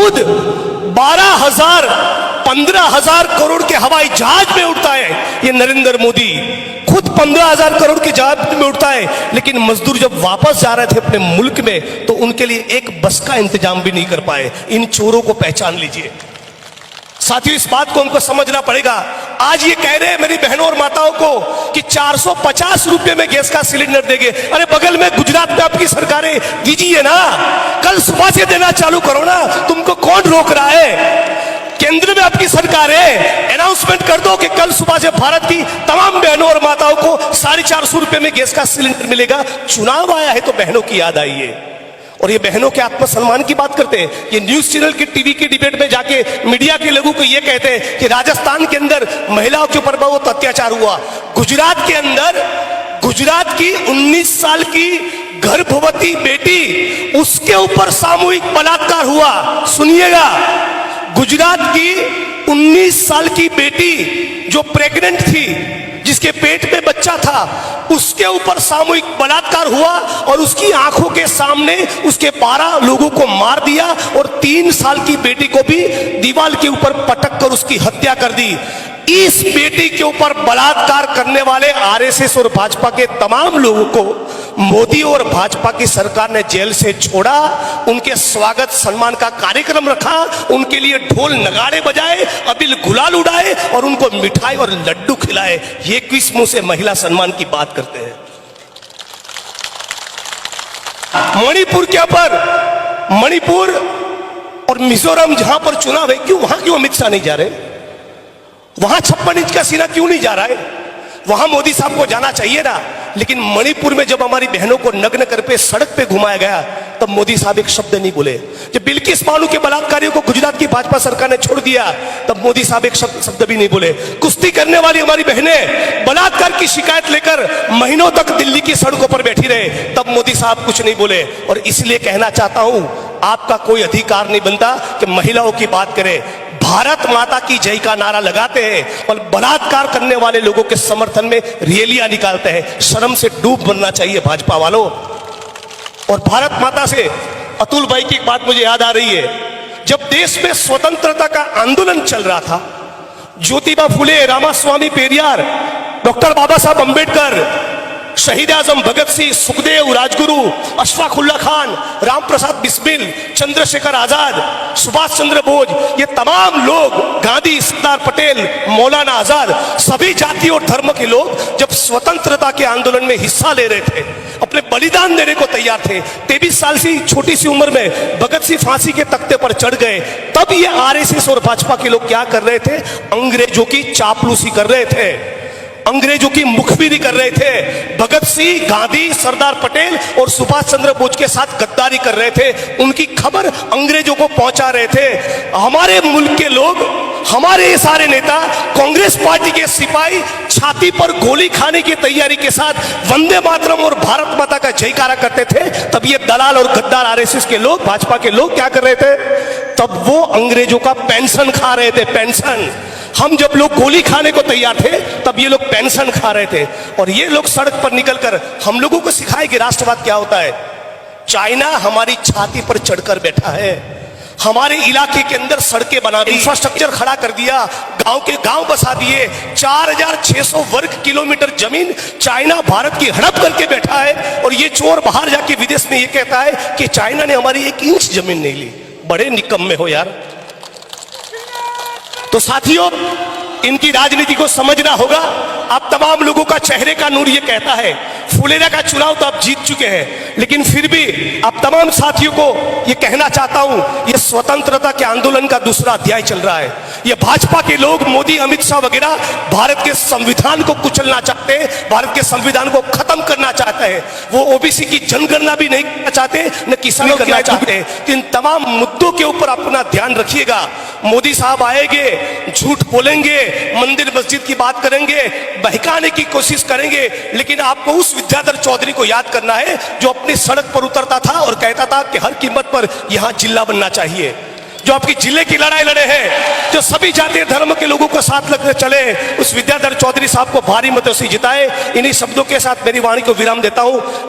खुद 12,000 15,000 करोड़ के हवाई जहाज में उड़ता है ये नरेंद्र मोदी, खुद 15,000 करोड़ के जहाज में उड़ता है, लेकिन मजदूर जब वापस जा रहे थे अपने मुल्क में तो उनके लिए एक बस का इंतजाम भी नहीं कर पाए। इन चोरों को पहचान लीजिए साथियों, इस बात को हमको समझना पड़ेगा। आज ये कह रहे हैं मेरी बहनों और माताओं को कि 450 रुपए में गैस का सिलेंडर देंगे। अरे बगल में गुजरात में आपकी सरकारें दीजिए ना, कल सुबह से देना चालू करो ना, तुमको कौन रोक रहा है? केंद्र में आपकी सरकार है, अनाउंसमेंट कर दो कि कल सुबह से भारत की तमाम बहनों और माताओं को 450 रुपए में गैस का सिलेंडर मिलेगा। चुनाव आया है तो बहनों की याद आई है और ये बहनों के आत्मसम्मान की बात करते हैं। ये न्यूज चैनल की टीवी की डिबेट में जाके मीडिया के लोगों को ये कहते हैं कि राजस्थान के अंदर महिलाओं के ऊपर बहुत अत्याचार हुआ। गुजरात के अंदर गुजरात की 19 साल की गर्भवती बेटी, उसके ऊपर सामूहिक बलात्कार हुआ। सुनिएगा, गुजरात की 19 साल की बेटी जो प्रेग्नेंट थी, जिसके पेट में बच्चा था, उसके ऊपर सामूहिक बलात्कार हुआ और उसकी आंखों के सामने उसके 12 लोगों को मार दिया और 3 साल की बेटी को भी दीवार के ऊपर पटक कर उसकी हत्या कर दी। इस बेटी के ऊपर बलात्कार करने वाले आरएसएस और भाजपा के तमाम लोगों को मोदी और भाजपा की सरकार ने जेल से छोड़ा, उनके स्वागत सम्मान का कार्यक्रम रखा, उनके लिए ढोल नगाड़े बजाए, अबील गुलाल उड़ाए और उनको मिठाई और लड्डू खिलाए। ये किस मुंह से महिला सम्मान की बात करते हैं? मणिपुर के ऊपर, मणिपुर और मिजोरम जहां पर चुनाव है, क्यों अमित शाह नहीं जा रहे? वहां 56 इंच का सीना क्यों नहीं जा रहा है? वहां मोदी साहब को जाना चाहिए ना। लेकिन मणिपुर में जब हमारी बहनों को नग्न कर पे सड़क पे घुमाया गया तब मोदी साहब एक शब्द नहीं बोले। जब बिल्किस बानो के बलात्कारियों को गुजरात की भाजपा सरकार ने छोड़ दिया तब मोदी साहब एक शब्द भी नहीं बोले। कुश्ती करने वाली हमारी बहनें बलात्कार की शिकायत लेकर महीनों तक दिल्ली की सड़कों पर बैठी रहे, तब मोदी साहब कुछ नहीं बोले। और इसलिए कहना चाहता हूं, आपका कोई अधिकार नहीं बनता कि महिलाओं की बात करें। भारत माता की जय का नारा लगाते हैं और बलात्कार करने वाले लोगों के समर्थन में रैलियां निकालते हैं। शर्म से डूब बनना चाहिए भाजपा वालों। और भारत माता से अतुल भाई की एक बात मुझे याद आ रही है, जब देश में स्वतंत्रता का आंदोलन चल रहा था, ज्योतिबा फुले, रामास्वामी पेरियार, डॉक्टर बाबा साहब अंबेडकर, शहीद आजम भगत सिंह, सुखदेव, राजगुरु, अशफाकुल्ला खान, राम प्रसाद बिस्मिल, चंद्रशेखर आजाद, सुभाष चंद्र बोस, ये तमाम लोग, गांधी, सरदार पटेल, मौलाना आजाद, सभी जाति और धर्म के लोग जब स्वतंत्रता के आंदोलन में हिस्सा ले रहे थे, अपने बलिदान देने को तैयार थे, 23 साल की छोटी सी उम्र में भगत सिंह फांसी के तख्ते पर चढ़ गए, तब ये आरएसएस और भाजपा के लोग क्या कर रहे थे? अंग्रेजों की चापलूसी कर रहे थे, अंग्रेजों की मुखबिरी कर रहे थे। भगत सिंह, गांधी, सरदार पटेल और सुभाष चंद्र बोस के साथ गद्दारी कर रहे थे, उनकी खबर अंग्रेजों को पहुंचा रहे थे। हमारे मुल्क के लोग, हमारे ये सारे नेता, कांग्रेस पार्टी के सिपाही छाती पर गोली खाने की तैयारी के साथ वंदे मातरम और भारत माता का जयकारा करते थे, तब ये दलाल और गद्दार आरएसएस के लोग, भाजपा के लोग क्या कर रहे थे? तब वो अंग्रेजों का पेंशन खा रहे थे, पेंशन। हम जब लोग गोली खाने को तैयार थे तब ये लोग पेंशन खा रहे थे। और ये लोग सड़क पर निकलकर हम लोगों को सिखाए कि राष्ट्रवाद क्या होता है। चाइना हमारी छाती पर चढ़कर बैठा है, हमारे इलाके के अंदर सड़कें बना दी, इंफ्रास्ट्रक्चर खड़ा कर दिया, गांव के गांव बसा दिए, 4600 वर्ग किलोमीटर जमीन चाइना भारत की हड़प करके बैठा है। और ये चोर बाहर जाके विदेश में ये कहता है कि चाइना ने हमारी 1 इंच जमीन नहीं ली। बड़े निकम्मे हो यार। तो साथियों, इनकी राजनीति को समझना होगा। आप तमाम लोगों का चेहरे का नूर ये कहता है, फुलेरा का चुनाव तो आप जीत चुके हैं, लेकिन फिर भी आप तमाम साथियों को ये कहना चाहता हूं, ये स्वतंत्रता के आंदोलन का दूसरा अध्याय चल रहा है। ये भाजपा के लोग, मोदी, अमित शाह वगैरह भारत के संविधान को कुचलना चाहते हैं, भारत के संविधान को खत्म करना चाहते हैं। वो ओबीसी की जनगणना भी नहीं करना चाहते, न किसान करना चाहते। इन तमाम मुद्दों के ऊपर अपना ध्यान रखिएगा। मोदी साहब आएंगे, झूठ बोलेंगे, मंदिर मस्जिद की बात करेंगे, बहकाने की कोशिश करेंगे, लेकिन आपको उस विद्याधर चौधरी को याद करना है जो अपनी सड़क पर उतरता था और कहता था कि हर कीमत पर यहां जिला बनना चाहिए, जो आपकी जिले की लड़ाई लड़े हैं, जो सभी जातीय धर्म के लोगों को साथ लगते चले। उस विद्याधर चौधरी साहब को भारी मतों से जिताए। इन्हीं शब्दों के साथ मेरी वाणी को विराम देता हूं।